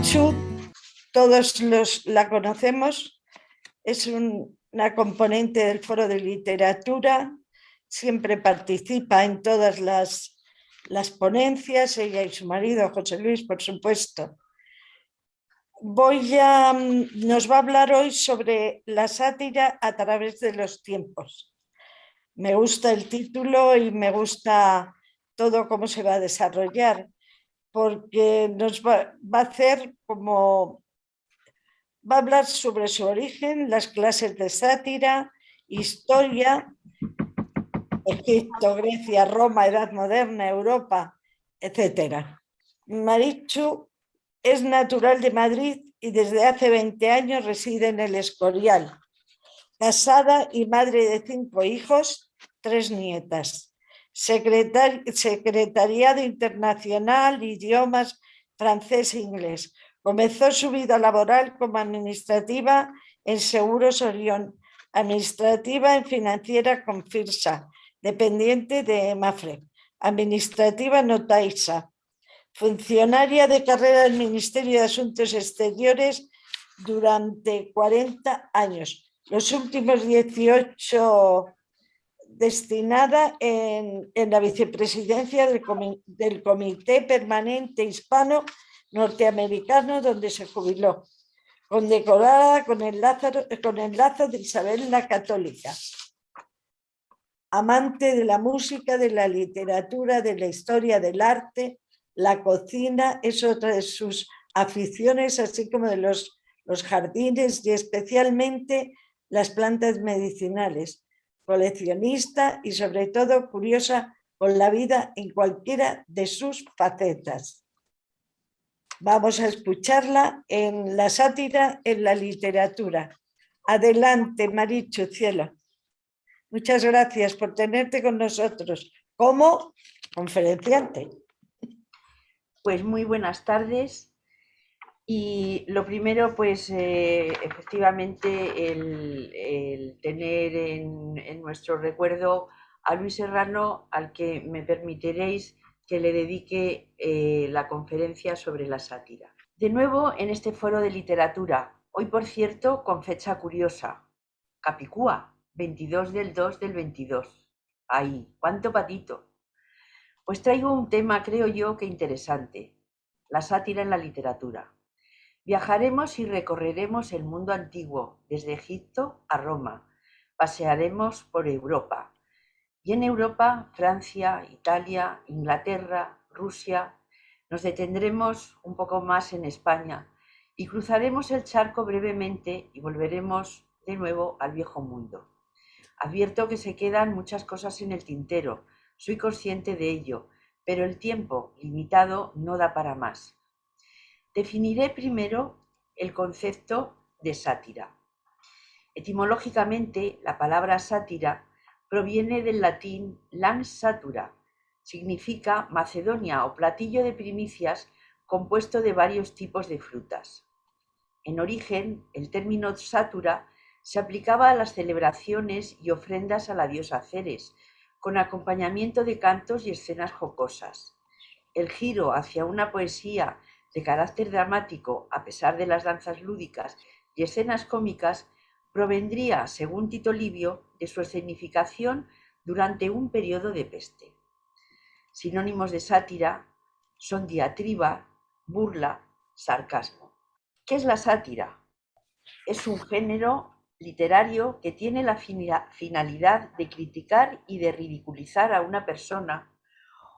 Marichu, la conocemos, es una componente del Foro de Literatura, siempre participa en todas las ponencias, ella y su marido, José Luis, por supuesto. Nos va a hablar hoy sobre la sátira a través de los tiempos. Me gusta el título y me gusta todo cómo se va a desarrollar, porque nos va a hacer como... Va a hablar sobre su origen, las clases de sátira, historia, Egipto, Grecia, Roma, Edad Moderna, Europa, etc. Marichu es natural de Madrid y desde hace 20 años reside en El Escorial, casada y madre de 5 hijos, 3 nietas. Secretariado Internacional, idiomas francés e inglés. Comenzó su vida laboral como administrativa en Seguros Orión, administrativa en financiera con Firsa, dependiente de Mafre, administrativa Notaisa, funcionaria de carrera del Ministerio de Asuntos Exteriores durante 40 años. Los últimos 18 destinada en la vicepresidencia del Comité Permanente Hispano Norteamericano, donde se jubiló, condecorada con el lazo de Isabel la Católica. Amante de la música, de la literatura, de la historia del arte, la cocina es otra de sus aficiones, así como de los jardines y especialmente las plantas medicinales. Coleccionista y sobre todo curiosa con la vida en cualquiera de sus facetas. Vamos a escucharla en la sátira en la literatura. Adelante, Marichu, cielo. Muchas gracias por tenerte con nosotros como conferenciante. Pues muy buenas tardes. Y lo primero, pues efectivamente el tener en nuestro recuerdo a Luis Serrano, al que me permitiréis que le dedique la conferencia sobre la sátira. De nuevo en este foro de literatura, hoy por cierto con fecha curiosa, Capicúa, 22 del 2 del 22. ¡Ay, cuánto patito! Pues traigo un tema, creo yo, que interesante, la sátira en la literatura. Viajaremos y recorreremos el mundo antiguo, desde Egipto a Roma. Pasearemos por Europa. Y en Europa, Francia, Italia, Inglaterra, Rusia. Nos detendremos un poco más en España y cruzaremos el charco brevemente y volveremos de nuevo al viejo mundo. Advierto que se quedan muchas cosas en el tintero, soy consciente de ello, pero el tiempo limitado no da para más. Definiré primero el concepto de sátira. Etimológicamente, la palabra sátira proviene del latín lans satura, significa macedonia o platillo de primicias compuesto de varios tipos de frutas. En origen, el término satura se aplicaba a las celebraciones y ofrendas a la diosa Ceres, con acompañamiento de cantos y escenas jocosas. El giro hacia una poesía de carácter dramático, a pesar de las danzas lúdicas y escenas cómicas, provendría, según Tito Livio, de su escenificación durante un periodo de peste. Sinónimos de sátira son diatriba, burla, sarcasmo. ¿Qué es la sátira? Es un género literario que tiene la finalidad de criticar y de ridiculizar a una persona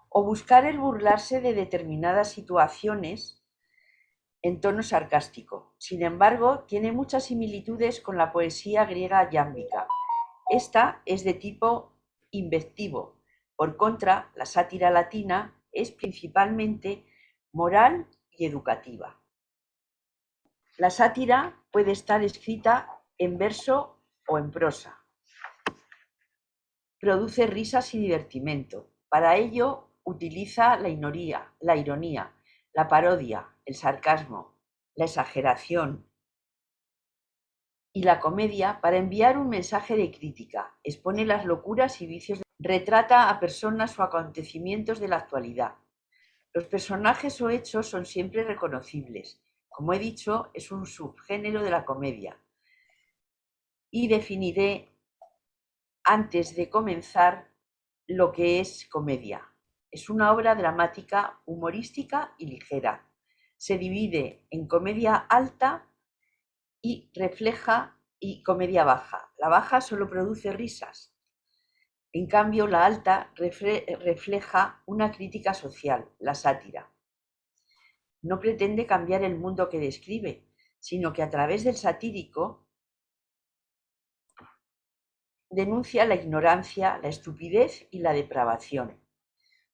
o buscar el burlarse de determinadas situaciones en tono sarcástico. Sin embargo, tiene muchas similitudes con la poesía griega iámbica. Esta es de tipo invectivo. Por contra, la sátira latina es principalmente moral y educativa. La sátira puede estar escrita en verso o en prosa. Produce risas y divertimento. Para ello utiliza la ironía, la parodia, el sarcasmo, la exageración y la comedia para enviar un mensaje de crítica. Expone las locuras y vicios, retrata a personas o acontecimientos de la actualidad. Los personajes o hechos son siempre reconocibles. Como he dicho, es un subgénero de la comedia. Y definiré, antes de comenzar, lo que es comedia. Es una obra dramática, humorística y ligera. Se divide en comedia alta y comedia baja. La baja solo produce risas. En cambio, la alta refleja una crítica social, la sátira. No pretende cambiar el mundo que describe, sino que a través del satírico denuncia la ignorancia, la estupidez y la depravación.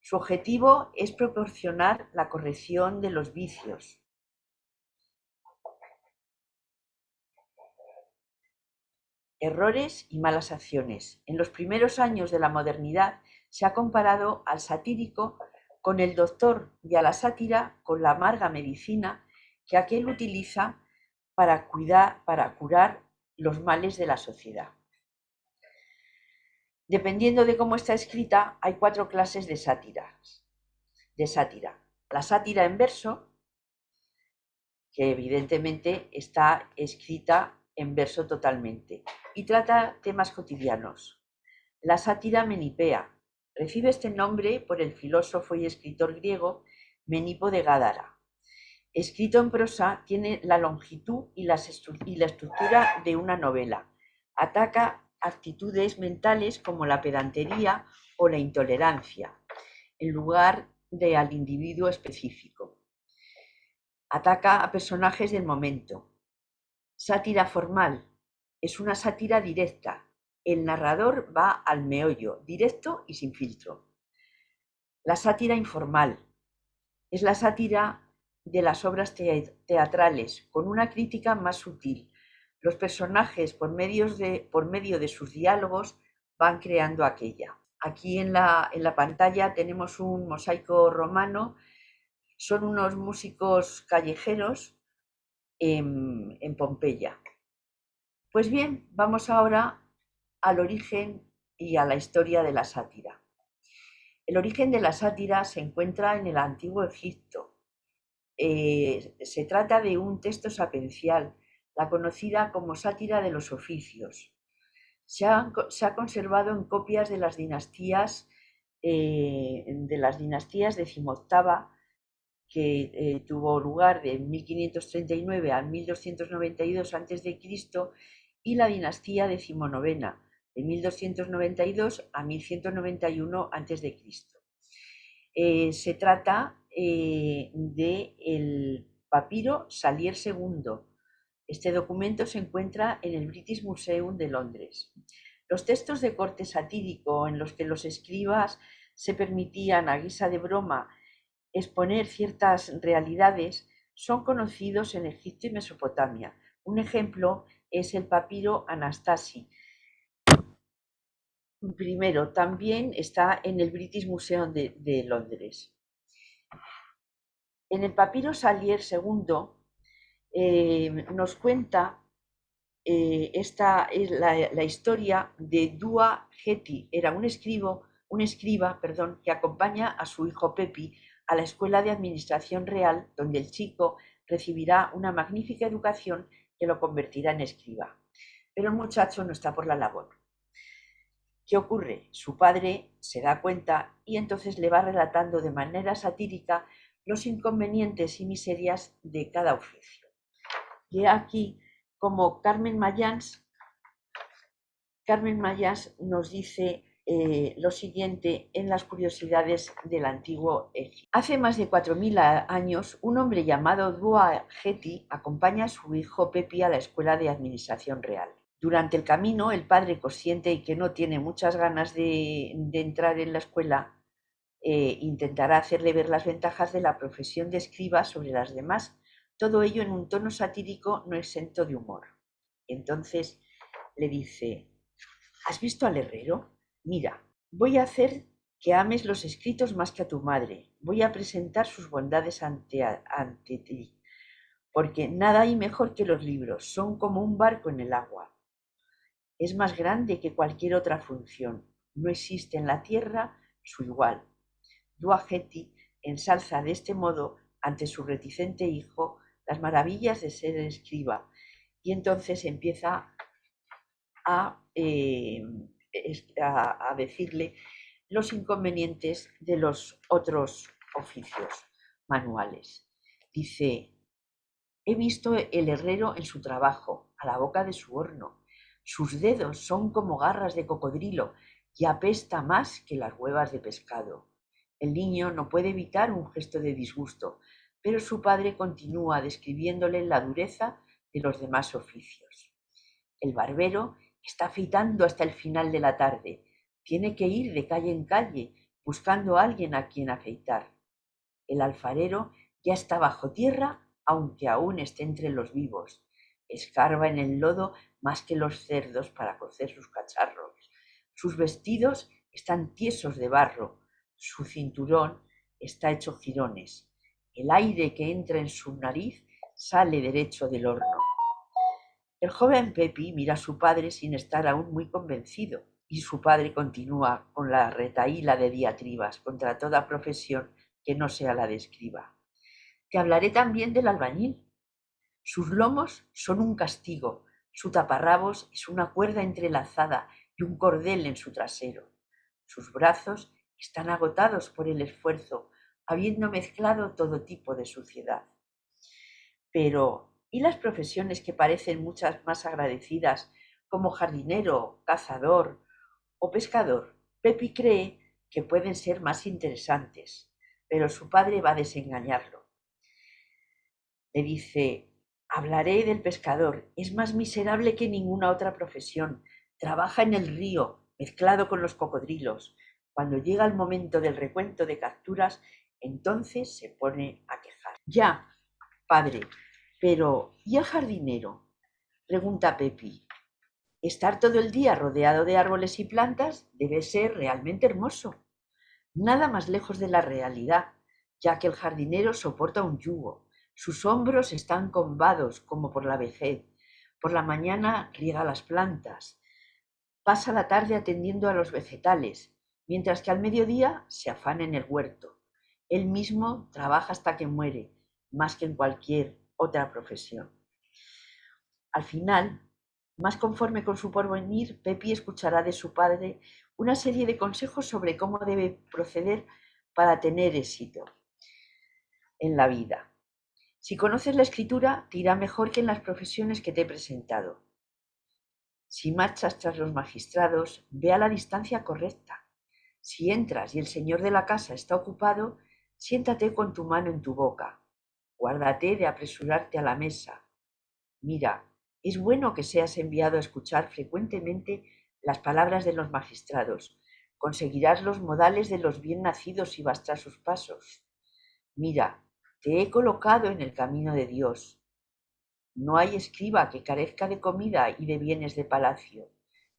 Su objetivo es proporcionar la corrección de los vicios, errores y malas acciones. En los primeros años de la modernidad se ha comparado al satírico con el doctor y a la sátira con la amarga medicina que aquel utiliza para curar los males de la sociedad. Dependiendo de cómo está escrita, hay 4 clases de sátira. La sátira en verso, que evidentemente está escrita en verso totalmente y trata temas cotidianos. La sátira menipea recibe este nombre por el filósofo y escritor griego Menipo de Gádara. Escrito en prosa, tiene la longitud y la estructura de una novela. Ataca actitudes mentales como la pedantería o la intolerancia, en lugar de al individuo específico. Ataca a personajes del momento. Sátira formal. Es una sátira directa. El narrador va al meollo, directo y sin filtro. La sátira informal. Es la sátira de las obras teatrales, con una crítica más sutil. Los personajes, por medio de sus diálogos, van creando aquella. Aquí en la pantalla tenemos un mosaico romano. Son unos músicos callejeros en Pompeya. Pues bien, vamos ahora al origen y a la historia de la sátira. El origen de la sátira se encuentra en el Antiguo Egipto. Se trata de un texto sapencial, la conocida como sátira de los oficios. Se ha conservado en copias de las dinastías decimoctava, que tuvo lugar de 1539 a 1292 a.C., y la dinastía decimonovena, de 1292 a 1191 a.C. Se trata del papiro Salier II. Este documento se encuentra en el British Museum de Londres. Los textos de corte satírico en los que los escribas se permitían, a guisa de broma, exponer ciertas realidades son conocidos en Egipto y Mesopotamia. Un ejemplo es el papiro Anastasi. Primero, también está en el British Museum de Londres. En el papiro Salier II nos cuenta esta es la historia de Dua Geti. Era un escriba, que acompaña a su hijo Pepi a la escuela de administración real, donde el chico recibirá una magnífica educación que lo convertirá en escriba. Pero el muchacho no está por la labor. ¿Qué ocurre? Su padre se da cuenta y entonces le va relatando de manera satírica los inconvenientes y miserias de cada oficio. Y aquí, como Carmen Mayans nos dice lo siguiente en las curiosidades del antiguo Egipto. Hace más de 4000 años, un hombre llamado Dua Geti acompaña a su hijo Pepi a la escuela de administración real. Durante el camino, el padre, consciente y que no tiene muchas ganas de entrar en la escuela, intentará hacerle ver las ventajas de la profesión de escriba sobre las demás, todo ello en un tono satírico no exento de humor. Entonces le dice: ¿has visto al herrero? Mira, voy a hacer que ames los escritos más que a tu madre. Voy a presentar sus bondades ante ti, porque nada hay mejor que los libros. Son como un barco en el agua. Es más grande que cualquier otra función. No existe en la tierra su igual. Dua Geti ensalza de este modo ante su reticente hijo las maravillas de ser escriba. Y entonces empieza a decirle los inconvenientes de los otros oficios manuales. Dice: he visto el herrero en su trabajo, a la boca de su horno. Sus dedos son como garras de cocodrilo y apesta más que las huevas de pescado. El niño no puede evitar un gesto de disgusto, pero su padre continúa describiéndole la dureza de los demás oficios. El barbero está afeitando hasta el final de la tarde. Tiene que ir de calle en calle buscando a alguien a quien afeitar. El alfarero ya está bajo tierra, aunque aún esté entre los vivos. Escarba en el lodo más que los cerdos para cocer sus cacharros. Sus vestidos están tiesos de barro. Su cinturón está hecho jirones. El aire que entra en su nariz sale derecho del horno. El joven Pepi mira a su padre sin estar aún muy convencido, y su padre continúa con la retahíla de diatribas contra toda profesión que no sea la de escriba. Te hablaré también del albañil. Sus lomos son un castigo, su taparrabos es una cuerda entrelazada y un cordel en su trasero. Sus brazos están agotados por el esfuerzo, habiendo mezclado todo tipo de suciedad. Pero, ¿y las profesiones que parecen muchas más agradecidas, como jardinero, cazador o pescador? Pepi cree que pueden ser más interesantes, pero su padre va a desengañarlo. Le dice: hablaré del pescador, es más miserable que ninguna otra profesión, trabaja en el río, mezclado con los cocodrilos. Cuando llega el momento del recuento de capturas, entonces se pone a quejar. Ya, padre, pero ¿y el jardinero?, pregunta Pepi. Estar todo el día rodeado de árboles y plantas debe ser realmente hermoso. Nada más lejos de la realidad, ya que el jardinero soporta un yugo. Sus hombros están combados como por la vejez. Por la mañana riega las plantas. Pasa la tarde atendiendo a los vegetales, mientras que al mediodía se afana en el huerto. Él mismo trabaja hasta que muere, más que en cualquier otra profesión. Al final, más conforme con su porvenir, Pepi escuchará de su padre una serie de consejos sobre cómo debe proceder para tener éxito en la vida. Si conoces la escritura, te irá mejor que en las profesiones que te he presentado. Si marchas tras los magistrados, ve a la distancia correcta. Si entras y el señor de la casa está ocupado, siéntate con tu mano en tu boca. Guárdate de apresurarte a la mesa. Mira, es bueno que seas enviado a escuchar frecuentemente las palabras de los magistrados. Conseguirás los modales de los bien nacidos y bastrar sus pasos. Mira, te he colocado en el camino de Dios. No hay escriba que carezca de comida y de bienes de palacio.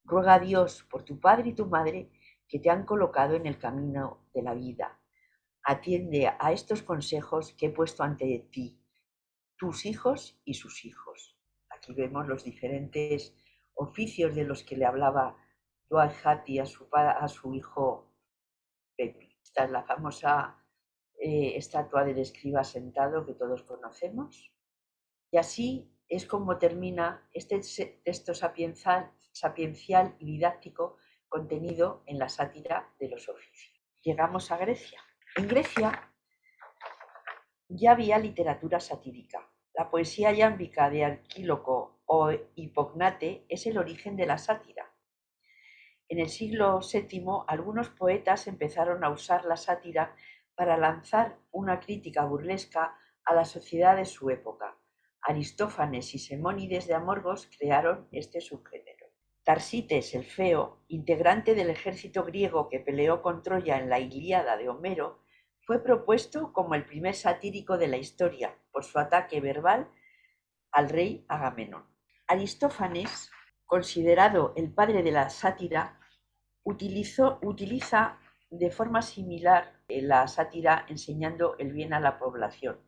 Ruega a Dios por tu padre y tu madre que te han colocado en el camino de la vida. Atiende a estos consejos que he puesto ante ti, tus hijos y sus hijos. Aquí vemos los diferentes oficios de los que le hablaba Dua Jati a su hijo Pepi. Esta es la famosa estatua del escriba sentado que todos conocemos. Y así es como termina este texto sapiencial y didáctico contenido en la sátira de los oficios. Llegamos a Grecia. En Grecia ya había literatura satírica. La poesía iámbica de Arquíloco o Hipognate es el origen de la sátira. En el siglo VII, algunos poetas empezaron a usar la sátira para lanzar una crítica burlesca a la sociedad de su época. Aristófanes y Simónides de Amorgos crearon este subgénero. Tarsites el Feo, integrante del ejército griego que peleó con Troya en la Ilíada de Homero, fue propuesto como el primer satírico de la historia por su ataque verbal al rey Agamenón. Aristófanes, considerado el padre de la sátira, utiliza de forma similar la sátira enseñando el bien a la población.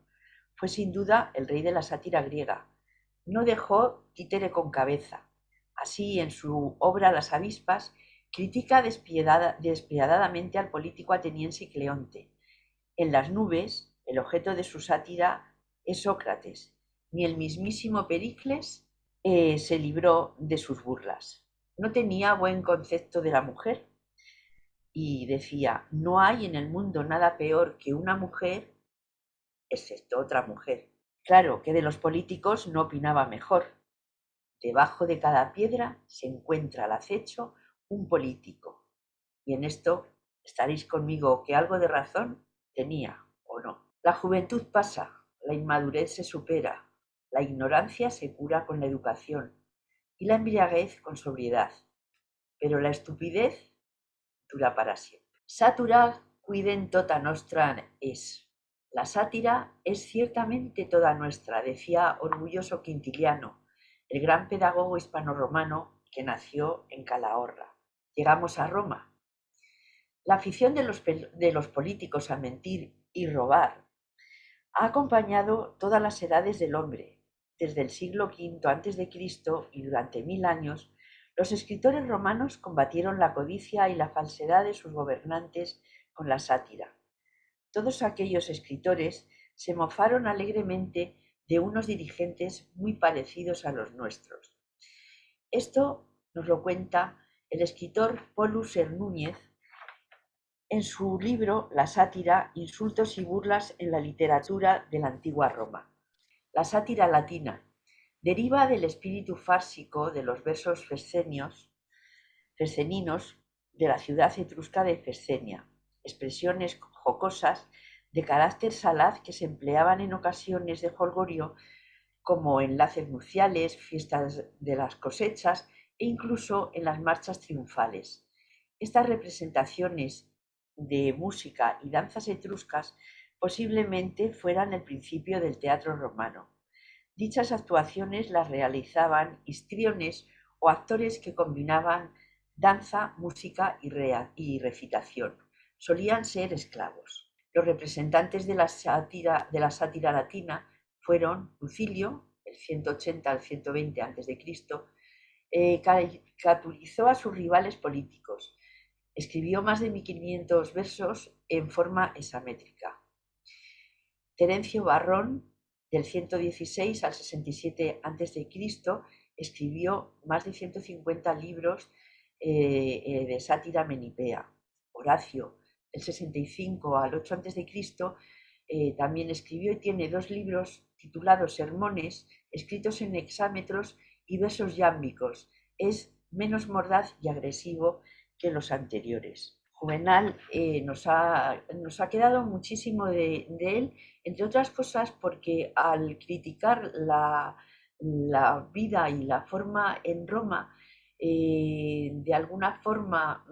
Fue sin duda el rey de la sátira griega. No dejó títere con cabeza. Así, en su obra Las avispas, critica despiadadamente al político ateniense Cleonte. En Las nubes, el objeto de su sátira es Sócrates, Ni el mismísimo Pericles se libró de sus burlas. No tenía buen concepto de la mujer y decía: no hay en el mundo nada peor que una mujer, excepto otra mujer. Claro que de los políticos no opinaba mejor. Debajo de cada piedra se encuentra al acecho un político. Y en esto estaréis conmigo que algo de razón tenía, ¿o no? La juventud pasa, la inmadurez se supera, la ignorancia se cura con la educación y la embriaguez con sobriedad, pero la estupidez dura para siempre. Satura quidem tota nostra es. La sátira es ciertamente toda nuestra, decía orgulloso Quintiliano, el gran pedagogo hispano-romano que nació en Calahorra. Llegamos a Roma. La afición de los políticos a mentir y robar ha acompañado todas las edades del hombre. Desde el siglo V a.C. y durante 1000 años, los escritores romanos combatieron la codicia y la falsedad de sus gobernantes con la sátira. Todos aquellos escritores se mofaron alegremente de unos dirigentes muy parecidos a los nuestros. Esto nos lo cuenta el escritor Polus Núñez en su libro La sátira, insultos y burlas en la literatura de la antigua Roma. La sátira latina deriva del espíritu fársico de los versos fesceninos de la ciudad etrusca de Fesenia, expresiones jocosas de carácter salaz que se empleaban en ocasiones de jolgorio como enlaces nupciales, fiestas de las cosechas e incluso en las marchas triunfales. Estas representaciones de música y danzas etruscas posiblemente fueran el principio del teatro romano. Dichas actuaciones las realizaban histriones o actores que combinaban danza, música y recitación. Solían ser esclavos. Los representantes de la sátira latina fueron Lucilio, el 180 al 120 a.C., caricaturizó a sus rivales políticos. Escribió más de 1500 versos en forma hexamétrica. Terencio Varrón, del 116 al 67 a.C., escribió más de 150 libros de sátira menipea. Horacio, del 65 al 8 a.C., también escribió y tiene 2 libros titulados Sermones, escritos en hexámetros y versos yámbicos. Es menos mordaz y agresivo que los anteriores. Juvenal nos ha quedado muchísimo de él, entre otras cosas porque al criticar la vida y la forma en Roma, de alguna forma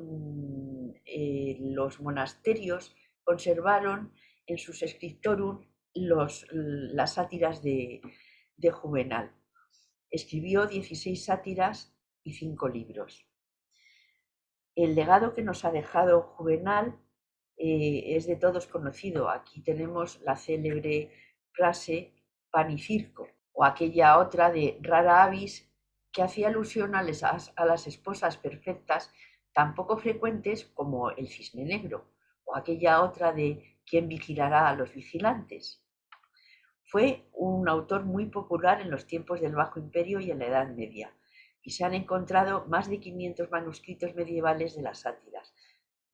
los monasterios conservaron en sus scriptorum las sátiras de Juvenal. Escribió 16 sátiras y 5 libros. El legado que nos ha dejado Juvenal es de todos conocido. Aquí tenemos la célebre frase pan y circo, o aquella otra de rara avis, que hacía alusión a las esposas perfectas tan poco frecuentes como el cisne negro, o aquella otra de ¿quién vigilará a los vigilantes? Fue un autor muy popular en los tiempos del Bajo Imperio y en la Edad Media, y se han encontrado más de 500 manuscritos medievales de las sátiras,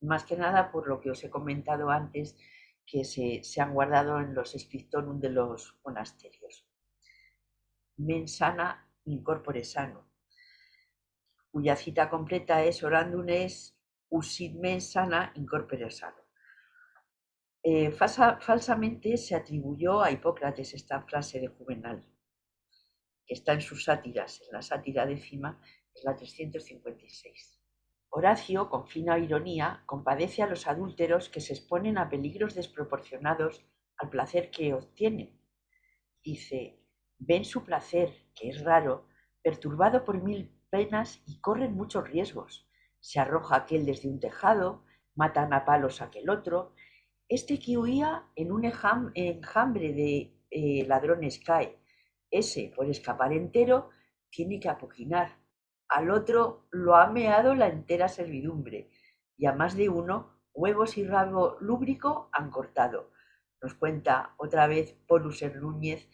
más que nada por lo que os he comentado antes, que se han guardado en los scriptorum de los monasterios. Mens sana in corpore sano, cuya cita completa es orandum es usit mens sana in corpore sano. Falsamente se atribuyó a Hipócrates esta frase de Juvenal, que está en sus sátiras, en la sátira décima, es la 356. Horacio, con fina ironía, compadece a los adúlteros que se exponen a peligros desproporcionados al placer que obtienen. Dice: ven su placer, que es raro, perturbado por 1000 penas y corren muchos riesgos. Se arroja aquel desde un tejado, matan a palos aquel otro. Este que huía en un enjambre de ladrones cae. Ese, por escapar entero, tiene que apuginar. Al otro lo ha meado la entera servidumbre, y a más de uno huevos y rabo lúbrico han cortado. Nos cuenta otra vez Polus Núñez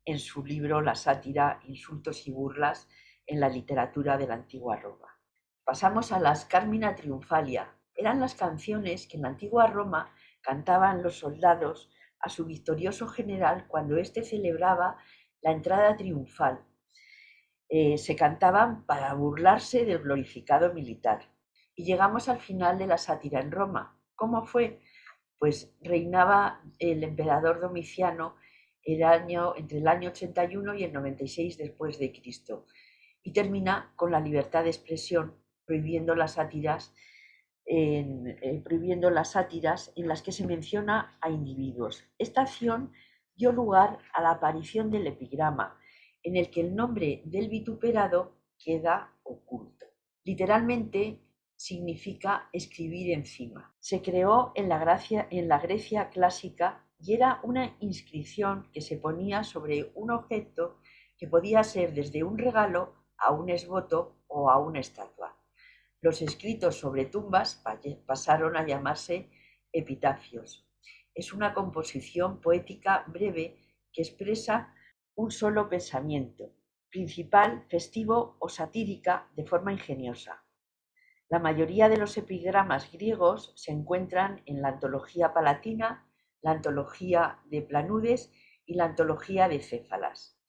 en su libro La sátira, insultos y burlas en la literatura de la antigua Roma. Pasamos a las Carmina Triunfalia. Eran las canciones que en la antigua Roma cantaban los soldados a su victorioso general cuando éste celebraba la entrada triunfal. Se cantaban para burlarse del glorificado militar. Y llegamos al final de la sátira en Roma. ¿Cómo fue? Pues reinaba el emperador Domiciano entre el año 81 y el 96 después de Cristo, y termina con la libertad de expresión, prohibiendo las sátiras en las que se menciona a individuos. Esta acción dio lugar a la aparición del epigrama, en el que el nombre del vituperado queda oculto. Literalmente significa escribir encima. Se creó en la Grecia clásica y era una inscripción que se ponía sobre un objeto que podía ser desde un regalo a un esboto o a una estatua. Los escritos sobre tumbas pasaron a llamarse epitafios. Es una composición poética breve que expresa un solo pensamiento, principal, festivo o satírica, de forma ingeniosa. La mayoría de los epigramas griegos se encuentran en la Antología Palatina, la Antología de Planudes y la Antología de Céfalas.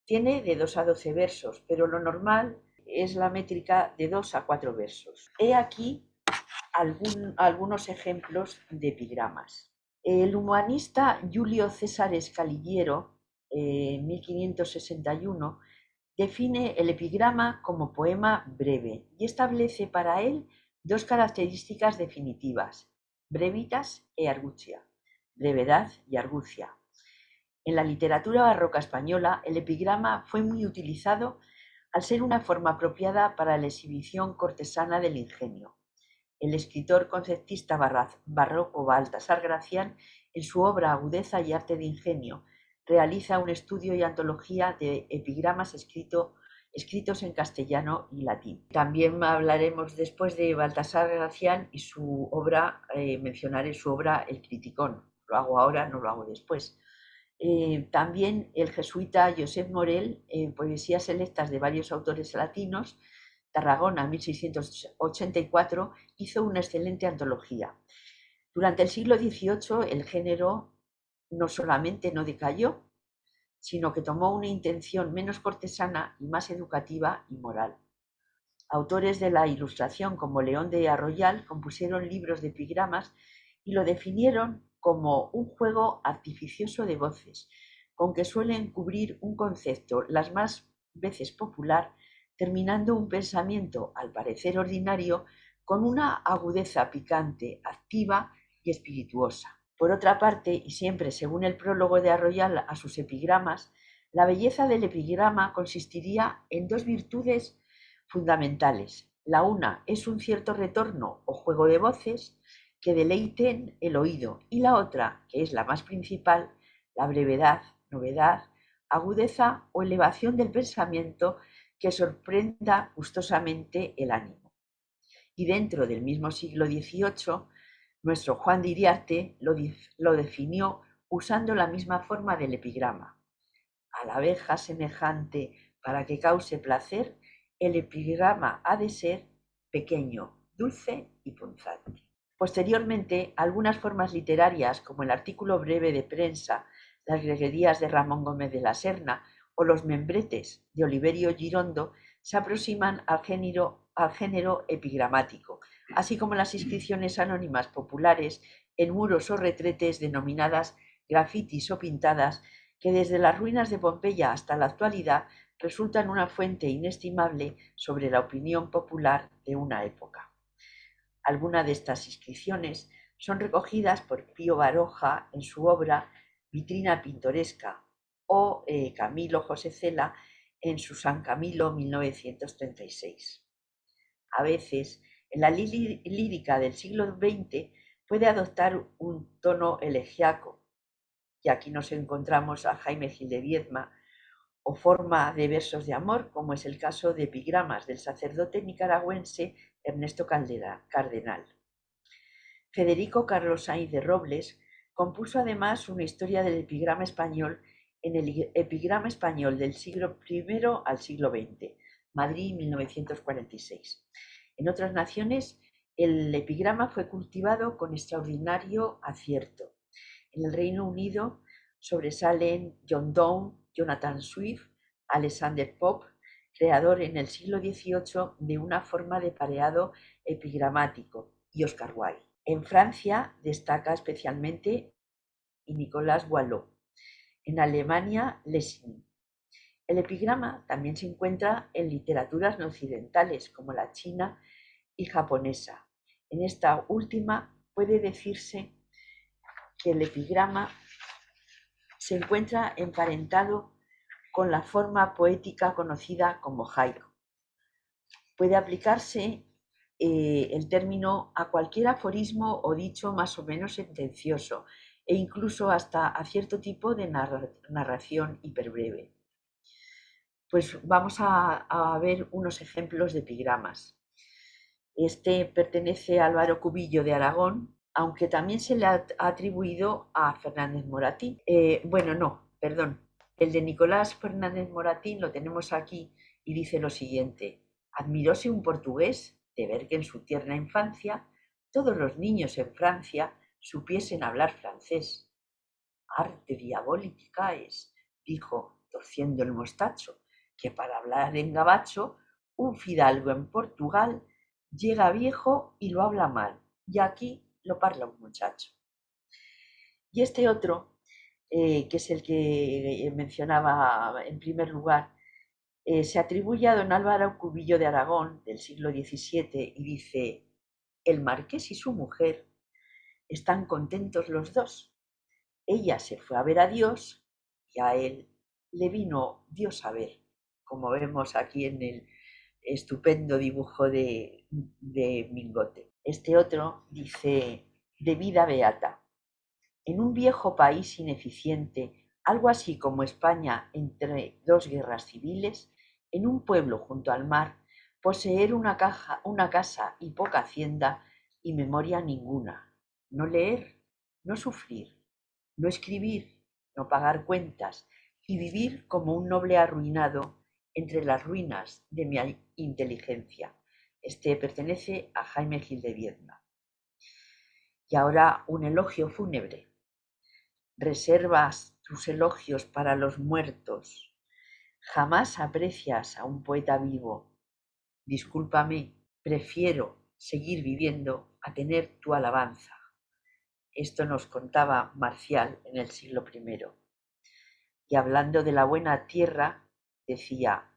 Tiene de 2 a 12 versos, pero lo normal es la métrica de 2 a 4 versos. He aquí algunos ejemplos de epigramas. El humanista Julio César Scaligiero, en 1561, define el epigrama como poema breve y establece para él 2 características definitivas: brevitas e argutia, brevedad y argucia. En la literatura barroca española, el epigrama fue muy utilizado al ser una forma apropiada para la exhibición cortesana del ingenio. El escritor conceptista barroco Baltasar Gracián, en su obra Agudeza y arte de ingenio, realiza un estudio y antología de epigramas escritos en castellano y latín. También hablaremos después de Baltasar Gracián y su obra, mencionaré su obra El Criticón. Lo hago ahora, no lo hago después. También el jesuita Josep Morell, en poesías selectas de varios autores latinos, Tarragona, 1684, hizo una excelente antología. Durante el siglo XVIII el género no solamente no decayó, sino que tomó una intención menos cortesana y más educativa y moral. Autores de la Ilustración como León de Arroyal compusieron libros de epigramas y lo definieron como un juego artificioso de voces, con que suelen cubrir un concepto, las más veces popular, terminando un pensamiento al parecer ordinario con una agudeza picante, activa y espirituosa. Por otra parte, y siempre según el prólogo de Arroyal a sus epigramas, la belleza del epigrama consistiría en 2 virtudes fundamentales. La una es un cierto retorno o juego de voces que deleiten el oído, y la otra, que es la más principal, la brevedad, novedad, agudeza o elevación del pensamiento que sorprenda gustosamente el ánimo. Y dentro del mismo siglo XVIII, nuestro Juan de Iriarte lo definió usando la misma forma del epigrama. A la abeja semejante para que cause placer, el epigrama ha de ser pequeño, dulce y punzante. Posteriormente, algunas formas literarias, como el artículo breve de prensa, las greguerías de Ramón Gómez de la Serna o los membretes de Oliverio Girondo, se aproximan al género epigramático, así como las inscripciones anónimas populares en muros o retretes denominadas grafitis o pintadas, que desde las ruinas de Pompeya hasta la actualidad resultan una fuente inestimable sobre la opinión popular de una época. Algunas de estas inscripciones son recogidas por Pío Baroja en su obra Vitrina Pintoresca o Camilo José Cela en su San Camilo 1936. A veces, en la lírica del siglo XX puede adoptar un tono elegíaco, y aquí nos encontramos a Jaime Gil de Viedma, o forma de versos de amor, como es el caso de epigramas del sacerdote nicaragüense Ernesto Cardenal. Federico Carlos Sainz de Robles compuso además una historia del epigrama español en el epigrama español del siglo I al siglo XX, Madrid, 1946. En otras naciones, el epigrama fue cultivado con extraordinario acierto. En el Reino Unido sobresalen John Donne, Jonathan Swift, Alexander Pope, creador en el siglo XVIII de una forma de pareado epigramático, y Oscar Wilde. En Francia destaca especialmente Nicolas Boileau. En Alemania, Lessing. El epigrama también se encuentra en literaturas no occidentales como la china y japonesa. En esta última puede decirse que el epigrama se encuentra emparentado con la forma poética conocida como haiku. Puede aplicarse el término a cualquier aforismo o dicho más o menos sentencioso e incluso hasta a cierto tipo de narración hiperbreve. Pues vamos a ver unos ejemplos de epigramas. Este pertenece a Álvaro Cubillo de Aragón, aunque también se le ha atribuido a Fernández Moratín. El de Nicolás Fernández Moratín lo tenemos aquí y dice lo siguiente: admiróse un portugués de ver que en su tierna infancia todos los niños en Francia supiesen hablar francés. Arte diabólica es, dijo, torciendo el mostacho, que para hablar en gabacho un fidalgo en Portugal llega viejo y lo habla mal, y aquí lo parla un muchacho. Y este otro, que es el que mencionaba en primer lugar, se atribuye a don Álvaro Cubillo de Aragón, del siglo XVII, y dice: el marqués y su mujer están contentos los dos. Ella se fue a ver a Dios y a él le vino Dios a ver, como vemos aquí en el estupendo dibujo de Mingote. Este otro dice: de vida beata. En un viejo país ineficiente, algo así como España entre dos guerras civiles, en un pueblo junto al mar, poseer una casa y poca hacienda y memoria ninguna, no leer, no sufrir, no escribir, no pagar cuentas y vivir como un noble arruinado entre las ruinas de mi inteligencia. Este pertenece a Jaime Gil de Viedma. Y ahora un elogio fúnebre. Reservas tus elogios para los muertos. Jamás aprecias a un poeta vivo. Discúlpame, prefiero seguir viviendo a tener tu alabanza. Esto nos contaba Marcial en el siglo I. Y hablando de la buena tierra, decía: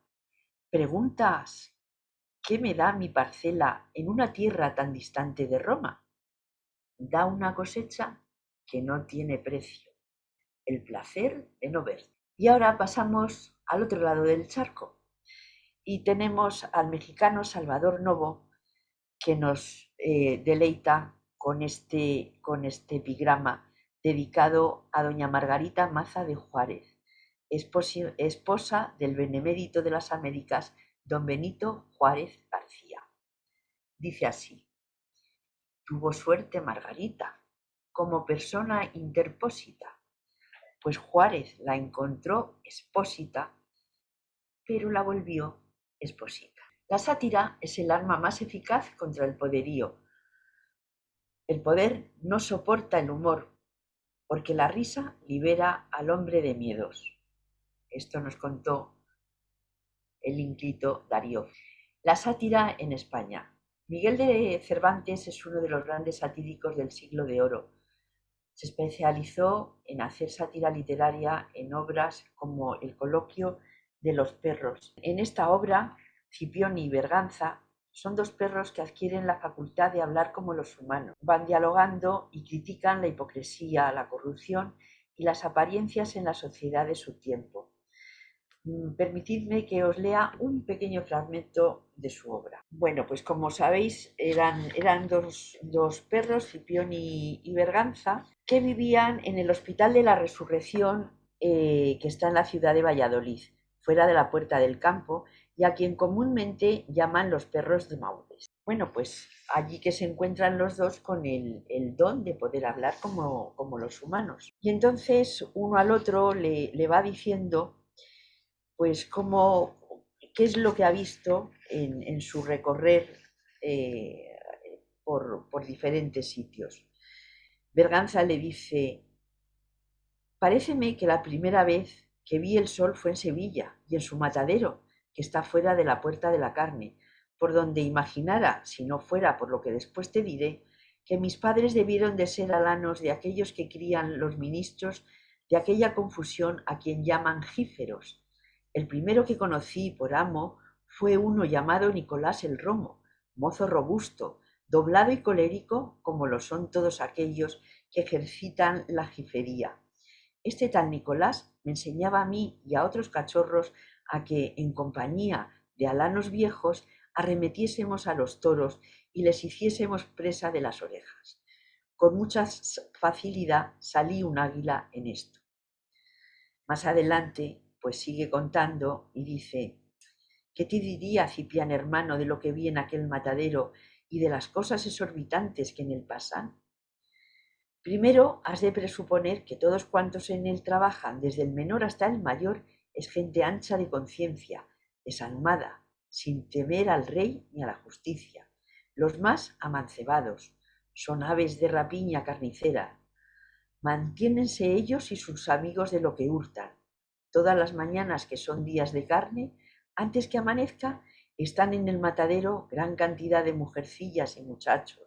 ¿preguntas qué me da mi parcela en una tierra tan distante de Roma? Da una cosecha que no tiene precio, el placer de no verte. Y ahora pasamos al otro lado del charco y tenemos al mexicano Salvador Novo, que nos deleita con este epigrama dedicado a doña Margarita Maza de Juárez, esposa del benemérito de las Américas, don Benito Juárez García. Dice así: tuvo suerte Margarita como persona interpósita, pues Juárez la encontró espósita, pero la volvió esposita. La sátira es el arma más eficaz contra el poderío. El poder no soporta el humor, porque la risa libera al hombre de miedos. Esto nos contó el ínclito Darío. La sátira en España. Miguel de Cervantes es uno de los grandes satíricos del siglo de oro. Se especializó en hacer sátira literaria en obras como El coloquio de los perros. En esta obra, Cipión y Berganza son dos perros que adquieren la facultad de hablar como los humanos. Van dialogando y critican la hipocresía, la corrupción y las apariencias en la sociedad de su tiempo. Permitidme que os lea un pequeño fragmento de su obra. Bueno, pues como sabéis, eran dos perros, Cipión y Berganza, que vivían en el Hospital de la Resurrección, que está en la ciudad de Valladolid, fuera de la Puerta del Campo, y a quien comúnmente llaman los perros de Maures. Bueno, pues allí que se encuentran los dos con el don de poder hablar como los humanos. Y entonces uno al otro le va diciendo, pues, qué es lo que ha visto en su recorrer eh, por diferentes sitios. Berganza le dice: paréceme que la primera vez que vi el sol fue en Sevilla y en su matadero, que está fuera de la Puerta de la Carne, por donde imaginara, si no fuera por lo que después te diré, que mis padres debieron de ser alanos de aquellos que crían los ministros de aquella confusión a quien llaman jíferos. El primero que conocí por amo fue uno llamado Nicolás el Romo, mozo robusto, doblado y colérico como lo son todos aquellos que ejercitan la jifería. Este tal Nicolás me enseñaba a mí y a otros cachorros a que, en compañía de alanos viejos, arremetiésemos a los toros y les hiciésemos presa de las orejas. Con mucha facilidad salí un águila en esto. Más adelante, pues sigue contando y dice: ¿qué te diría, Cipián hermano, de lo que vi en aquel matadero y de las cosas exorbitantes que en él pasan? Primero, has de presuponer que todos cuantos en él trabajan, desde el menor hasta el mayor, es gente ancha de conciencia, desalmada, sin temer al rey ni a la justicia. Los más amancebados, son aves de rapiña carnicera. Mantiénense ellos y sus amigos de lo que hurtan. Todas las mañanas que son días de carne, antes que amanezca, están en el matadero gran cantidad de mujercillas y muchachos,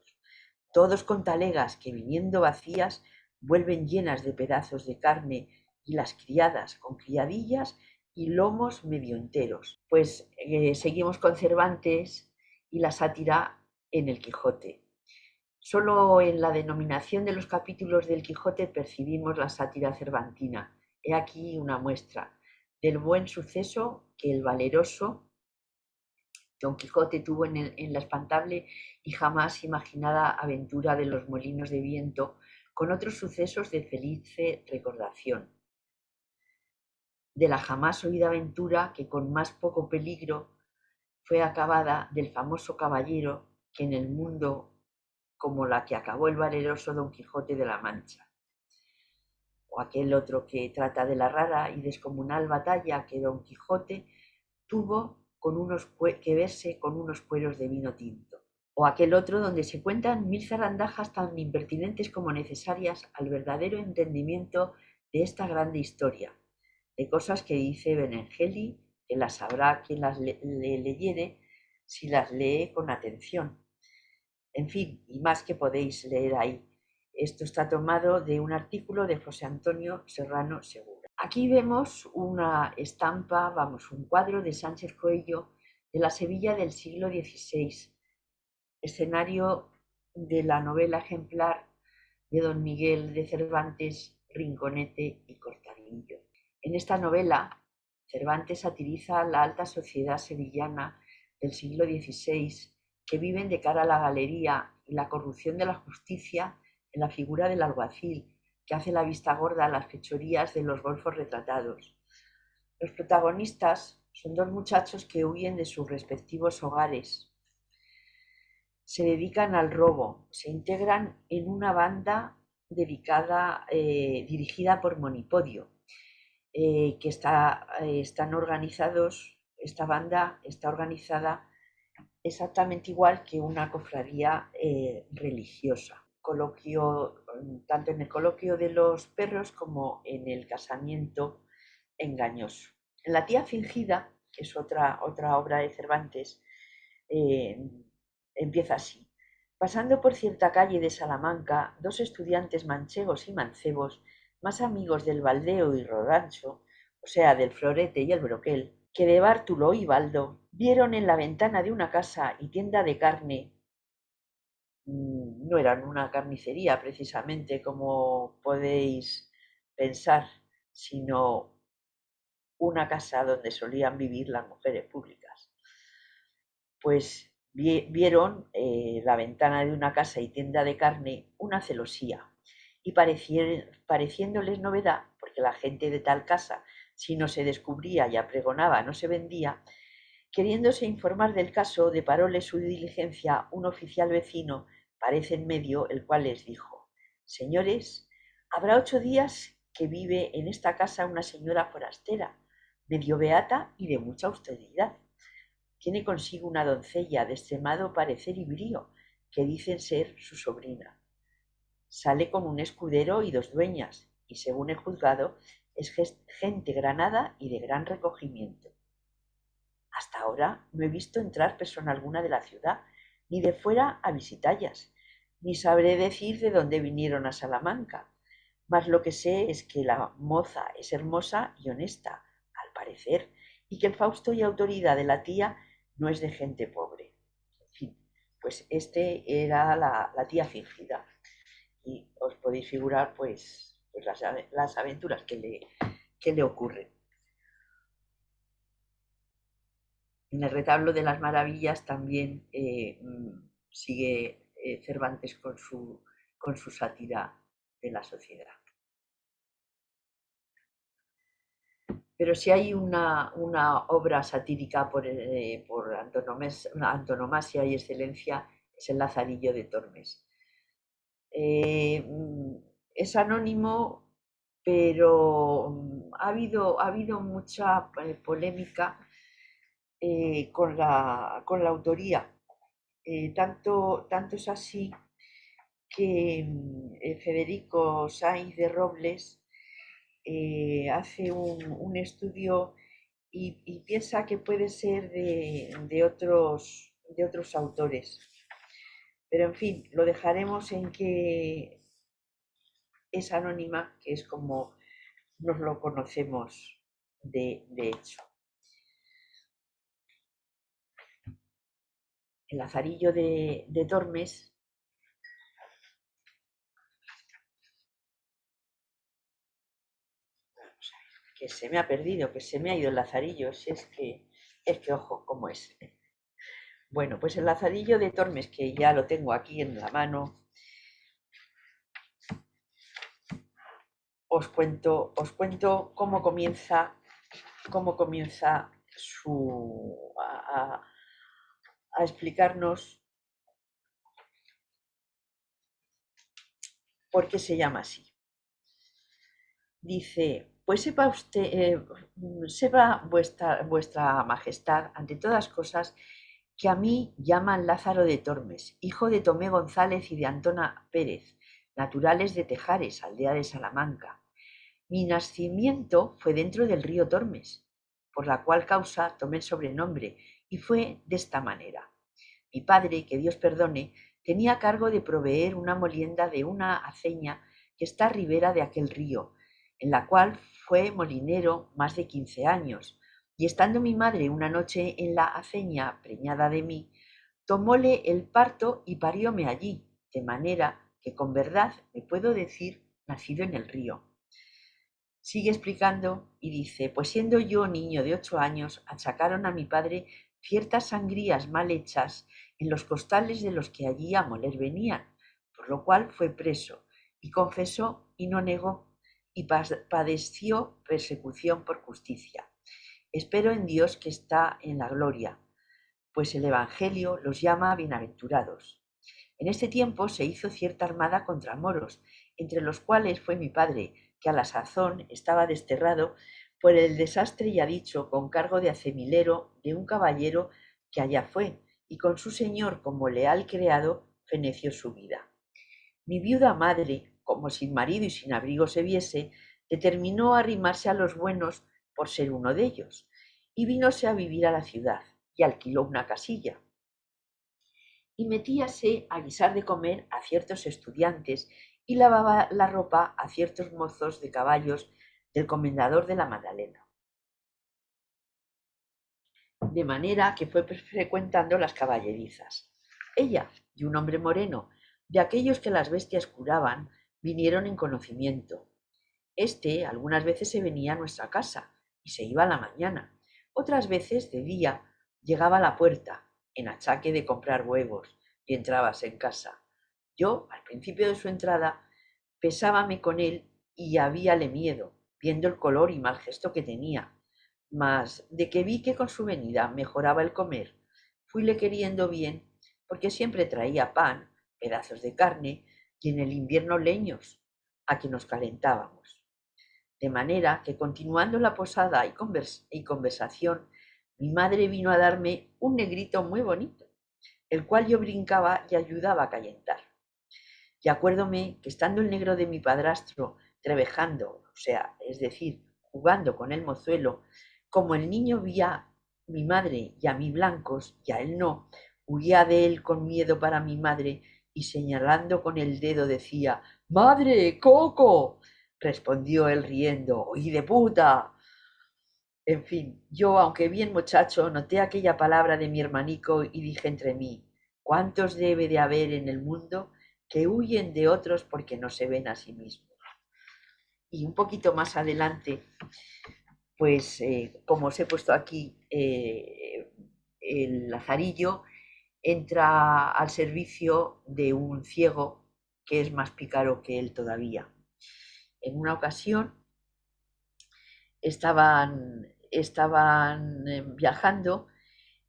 todos con talegas que, viniendo vacías, vuelven llenas de pedazos de carne, y las criadas con criadillas y lomos medio enteros. Pues seguimos con Cervantes y la sátira en el Quijote. Solo en la denominación de los capítulos del Quijote percibimos la sátira cervantina. He aquí una muestra del buen suceso que el valeroso Don Quijote tuvo en la espantable y jamás imaginada aventura de los molinos de viento, con otros sucesos de felice recordación, de la jamás oída aventura que con más poco peligro fue acabada, del famoso caballero que en el mundo como la que acabó el valeroso Don Quijote de la Mancha, o aquel otro que trata de la rara y descomunal batalla que Don Quijote tuvo que verse con unos cueros de vino tinto, o aquel otro donde se cuentan mil zarandajas tan impertinentes como necesarias al verdadero entendimiento de esta grande historia, de cosas que dice Benengeli, que las sabrá quien las leyere si las lee con atención. En fin, y más que podéis leer ahí. Esto está tomado de un artículo de José Antonio Serrano Segura. Aquí vemos una estampa, un cuadro de Sánchez Coello de la Sevilla del siglo XVI, escenario de la novela ejemplar de don Miguel de Cervantes, Rinconete y Cortadillo. En esta novela, Cervantes satiriza la alta sociedad sevillana del siglo XVI, que viven de cara a la galería y la corrupción de la justicia en la figura del alguacil, que hace la vista gorda a las fechorías de los golfos retratados. Los protagonistas son dos muchachos que huyen de sus respectivos hogares. Se dedican al robo, se integran en una banda dirigida por Monipodio, que están organizados, esta banda está organizada exactamente igual que una cofradía religiosa, tanto en el coloquio de los perros como en el casamiento engañoso. En La tía fingida, que es otra obra de Cervantes, empieza así: pasando por cierta calle de Salamanca, dos estudiantes manchegos y mancebos, más amigos del baldeo y rodancho, o sea, del florete y el broquel, que de Bártulo y Baldo, vieron en la ventana de una casa y tienda de carne, no eran una carnicería precisamente como podéis pensar, sino una casa donde solían vivir las mujeres públicas. Pues vieron la ventana de una casa y tienda de carne una celosía, y pareciéndoles novedad, porque la gente de tal casa, si no se descubría y apregonaba, no se vendía, Queriéndose informar del caso, deparóle su diligencia un oficial vecino, parece en medio, el cual les dijo: «Señores, habrá 8 días que vive en esta casa una señora forastera, medio beata y de mucha austeridad. Tiene consigo una doncella de extremado parecer y brío, que dicen ser su sobrina. Sale con un escudero y 2 dueñas, y según he juzgado, es gente granada y de gran recogimiento. Hasta ahora no he visto entrar persona alguna de la ciudad, ni de fuera a visitallas, ni sabré decir de dónde vinieron a Salamanca, mas lo que sé es que la moza es hermosa y honesta, al parecer, y que el fausto y autoridad de la tía no es de gente pobre». En fin, pues este era la tía fingida, y os podéis figurar pues las aventuras que le ocurren. En el retablo de las maravillas también sigue Cervantes con su sátira de la sociedad. Pero si hay una obra satírica por antonomasia y excelencia, es el Lazarillo de Tormes. Es anónimo, pero ha habido mucha polémica con la autoría. Tanto es así que Federico Sainz de Robles hace un estudio y piensa que puede ser de otros autores. Pero en fin, lo dejaremos en que es anónima, que es como nos lo conocemos de hecho. El Lazarillo de Tormes que se me ha perdido, que se me ha ido el Lazarillo, si es que ojo, cómo es. Bueno, pues el Lazarillo de Tormes, que ya lo tengo aquí en la mano, os cuento cómo comienza a explicarnos por qué se llama así. Dice: «Pues sepa vuestra majestad, ante todas cosas, que a mí llaman Lázaro de Tormes, hijo de Tomé González y de Antona Pérez, naturales de Tejares, aldea de Salamanca. Mi nacimiento fue dentro del río Tormes, por la cual causa tomé el sobrenombre, y fue de esta manera. Mi padre, que Dios perdone, tenía cargo de proveer una molienda de una aceña que está a ribera de aquel río, en la cual fue molinero más de 15 años, y estando mi madre una noche en la aceña preñada de mí, tomóle el parto y parióme allí, de manera que con verdad me puedo decir nacido en el río». Sigue explicando y dice: «Pues siendo yo niño de 8 años, achacaron a mi padre ciertas sangrías mal hechas en los costales de los que allí a moler venían, por lo cual fue preso, y confesó y no negó, y padeció persecución por justicia. Espero en Dios que está en la gloria, pues el Evangelio los llama bienaventurados. En este tiempo se hizo cierta armada contra moros, entre los cuales fue mi padre, que a la sazón estaba desterrado por el desastre ya dicho, con cargo de acemilero de un caballero que allá fue, y con su señor como leal criado feneció su vida. Mi viuda madre, como sin marido y sin abrigo se viese, determinó arrimarse a los buenos por ser uno de ellos, y vínose a vivir a la ciudad, y alquiló una casilla. Y metíase a guisar de comer a ciertos estudiantes y lavaba la ropa a ciertos mozos de caballos del comendador de la Magdalena. De manera que fue frecuentando las caballerizas. Ella y un hombre moreno, de aquellos que las bestias curaban, vinieron en conocimiento. Algunas veces se venía a nuestra casa y se iba a la mañana. Otras veces, de día, llegaba a la puerta, en achaque de comprar huevos, y entrabas en casa. Yo, al principio de su entrada, pesábame con él y habíale miedo, viendo el color y mal gesto que tenía. mas de que vi que con su venida mejoraba el comer, fuile queriendo bien, porque siempre traía pan, pedazos de carne y en el invierno leños, a que nos calentábamos. De manera que continuando la posada y conversación, mi madre vino a darme un negrito muy bonito, el cual yo brincaba y ayudaba a calentar. Y acuérdome que estando el negro de mi padrastro trabajando, o sea, es decir, jugando con el mozuelo, como el niño veía a mi madre y a mí blancos y a él no, huía de él con miedo para mi madre y señalando con el dedo decía: «¡Madre, Coco!». Respondió él riendo: «¡Oí de puta!». En fin, yo, aunque bien muchacho, noté aquella palabra de mi hermanico y dije entre mí: ¿cuántos debe de haber en el mundo que huyen de otros porque no se ven a sí mismos? Y un poquito más adelante, pues como os he puesto aquí, el Lazarillo entra al servicio de un ciego que es más pícaro que él todavía. En una ocasión estaban viajando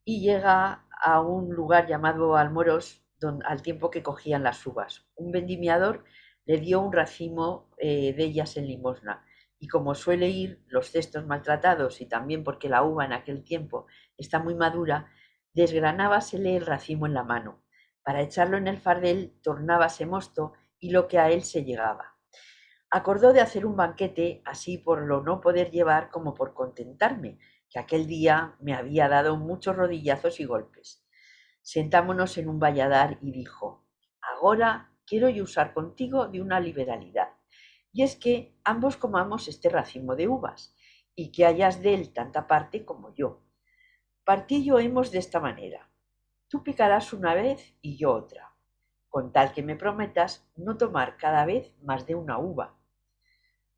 y llega a un lugar llamado Almoros, al tiempo que cogían las uvas. Un vendimiador le dio un racimo de ellas en limosna, y como suele ir los cestos maltratados y también porque la uva en aquel tiempo está muy madura, desgranábasele el racimo en la mano. Para echarlo en el fardel tornábase mosto y lo que a él se llegaba. Acordó de hacer un banquete, así por lo no poder llevar como por contentarme, que aquel día me había dado muchos rodillazos y golpes. Sentámonos en un valladar y dijo: «Agora quiero yo usar contigo de una liberalidad, y es que ambos comamos este racimo de uvas, y que hayas de él tanta parte como yo. Partillo hemos de esta manera: tú picarás una vez y yo otra, con tal que me prometas no tomar cada vez más de una uva.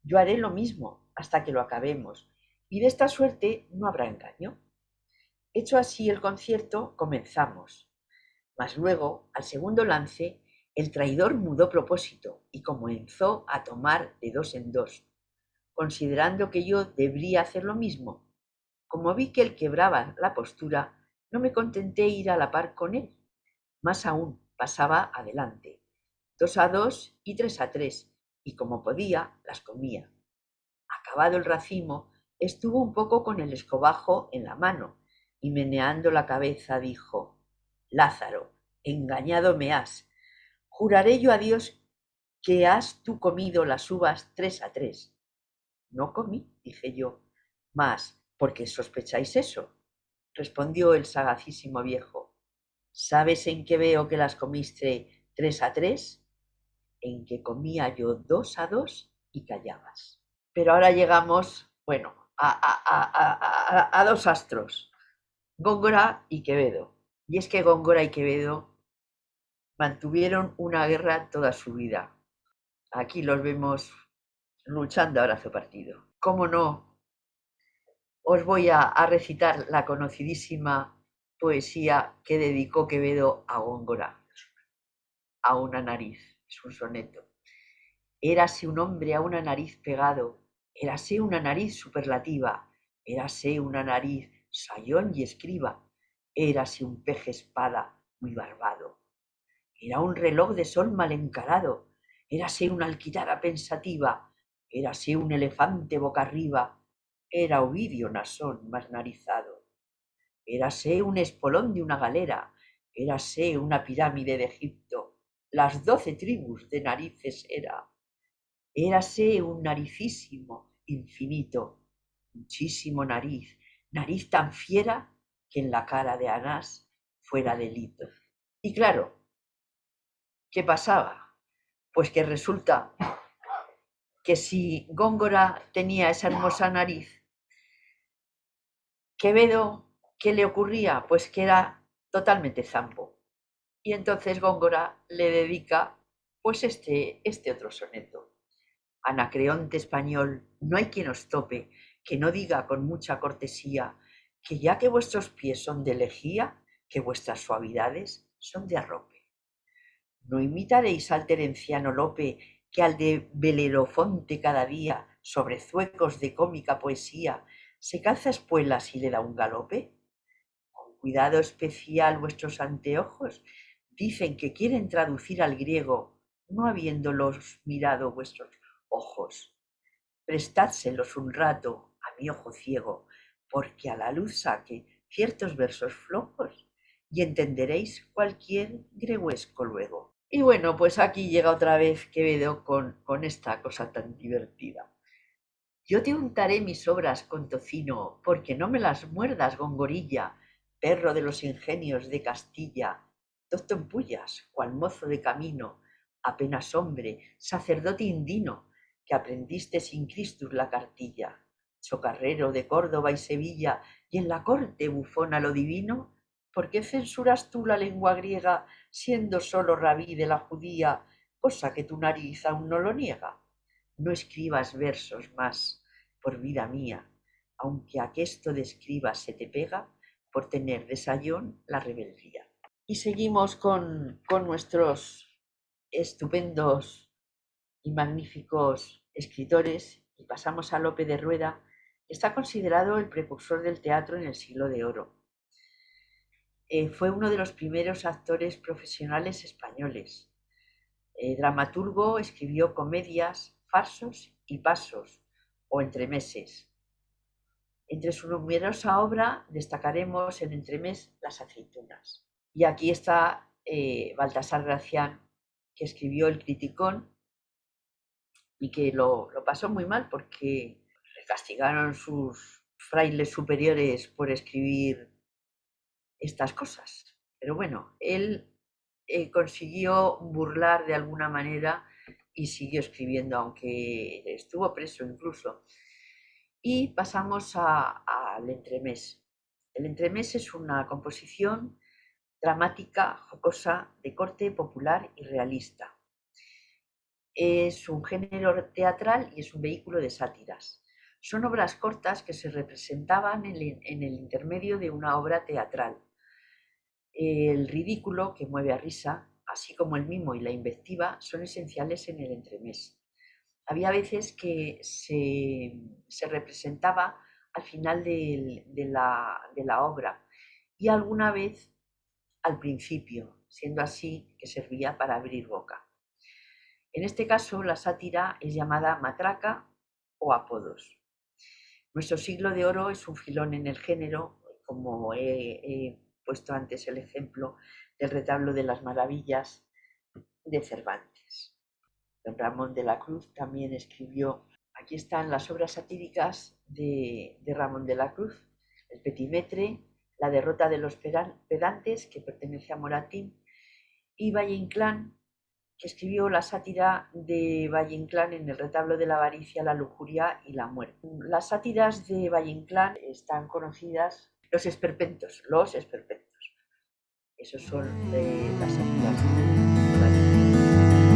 Yo haré lo mismo hasta que lo acabemos, y de esta suerte no habrá engaño». Hecho así el concierto, comenzamos. Mas luego, al segundo lance, el traidor mudó propósito y comenzó a tomar de dos en dos, considerando que yo debería hacer lo mismo. Como vi que él quebraba la postura, no me contenté ir a la par con él. Más aún, pasaba adelante, 2 a 2 y 3 a 3, y como podía, las comía. Acabado el racimo, estuvo un poco con el escobajo en la mano, y meneando la cabeza dijo: «Lázaro, engañado me has. Juraré yo a Dios que has tú comido las uvas 3 a 3». «No comí», dije yo. «Mas, ¿por qué sospecháis eso?», respondió el sagacísimo viejo. «¿Sabes en qué veo que las comiste 3 a 3? En que comía yo 2 a 2 y callabas». Pero ahora llegamos, bueno, a dos astros, Góngora y Quevedo. Y es que Góngora y Quevedo mantuvieron una guerra toda su vida. Aquí los vemos luchando a brazo partido. ¿Cómo no? Os voy a recitar la conocidísima poesía que dedicó Quevedo a Góngora, a una nariz. Es un soneto. Érase un hombre a una nariz pegado, érase una nariz superlativa, érase una nariz sayón y escriba, érase un peje espada muy barbado, era un reloj de sol mal encarado, érase una alquitara pensativa, érase un elefante boca arriba, era Ovidio Nasón más narizado, érase un espolón de una galera, érase una pirámide de Egipto, las 12 tribus de narices era. Érase un naricísimo infinito, muchísimo nariz, nariz tan fiera que en la cara de Anás fuera delito. Y claro, ¿qué pasaba? Pues que resulta que si Góngora tenía esa hermosa nariz, Quevedo, ¿qué le ocurría? Pues que era totalmente zampo. Y entonces Góngora le dedica pues este otro soneto. Anacreonte español, no hay quien os tope, que no diga con mucha cortesía, que ya que vuestros pies son de lejía, que vuestras suavidades son de arrope. No imitaréis al terenciano Lope, que al de Belerofonte cada día, sobre zuecos de cómica poesía, ¿Se calza espuelas y le da un galope? Con cuidado especial vuestros anteojos dicen que quieren traducir al griego, no habiéndolos mirado vuestros ojos. Prestádselos un rato a mi ojo ciego, porque a la luz saque ciertos versos flojos y entenderéis cualquier gregüesco luego. Y bueno, pues aquí llega otra vez Quevedo con esta cosa tan divertida. Yo te untaré mis obras con tocino, porque no me las muerdas, gongorilla, perro de los ingenios de Castilla, tostompullas, cual mozo de camino, apenas hombre, sacerdote indino, que aprendiste sin Cristus la cartilla, socarrero de Córdoba y Sevilla, y en la corte bufona lo divino. ¿Por qué censuras tú la lengua griega, siendo solo rabí de la judía, cosa que tu nariz aún no lo niega? No escribas versos más, por vida mía, aunque aquesto de escribas se te pega, por tener de sayón la rebeldía. Y seguimos con nuestros estupendos y magníficos escritores y pasamos a Lope de Rueda, que está considerado el precursor del teatro en el siglo de oro. Fue uno de los primeros actores profesionales españoles. Dramaturgo, escribió comedias, farsos y pasos o entremeses. Entre su numerosa obra destacaremos el entremés Las aceitunas. Y aquí está Baltasar Gracián, que escribió El Criticón y que lo pasó muy mal porque le castigaron sus frailes superiores por escribir estas cosas. Pero bueno, él consiguió burlar de alguna manera y siguió escribiendo, aunque estuvo preso incluso. Y pasamos al entremés. El entremés es una composición dramática, jocosa, de corte popular y realista. Es un género teatral y es un vehículo de sátiras. Son obras cortas que se representaban en el intermedio de una obra teatral. El ridículo, que mueve a risa, así como el mimo y la invectiva, son esenciales en el entremés. Había veces que se representaba al final de la obra y alguna vez al principio, siendo así que servía para abrir boca. En este caso, la sátira es llamada matraca o apodos. Nuestro siglo de oro es un filón en el género, como he puesto antes el ejemplo del retablo de las maravillas de Cervantes. Don Ramón de la Cruz también escribió, aquí están las obras satíricas de Ramón de la Cruz, el Petimetre, la derrota de los pedantes, que pertenece a Moratín, y Valle Inclán, que escribió la sátira de Valle Inclán en el retablo de la avaricia, la lujuria y la muerte. Las sátiras de Valle Inclán están conocidas, los esperpentos. Esos son las sátiras de Valle Inclán.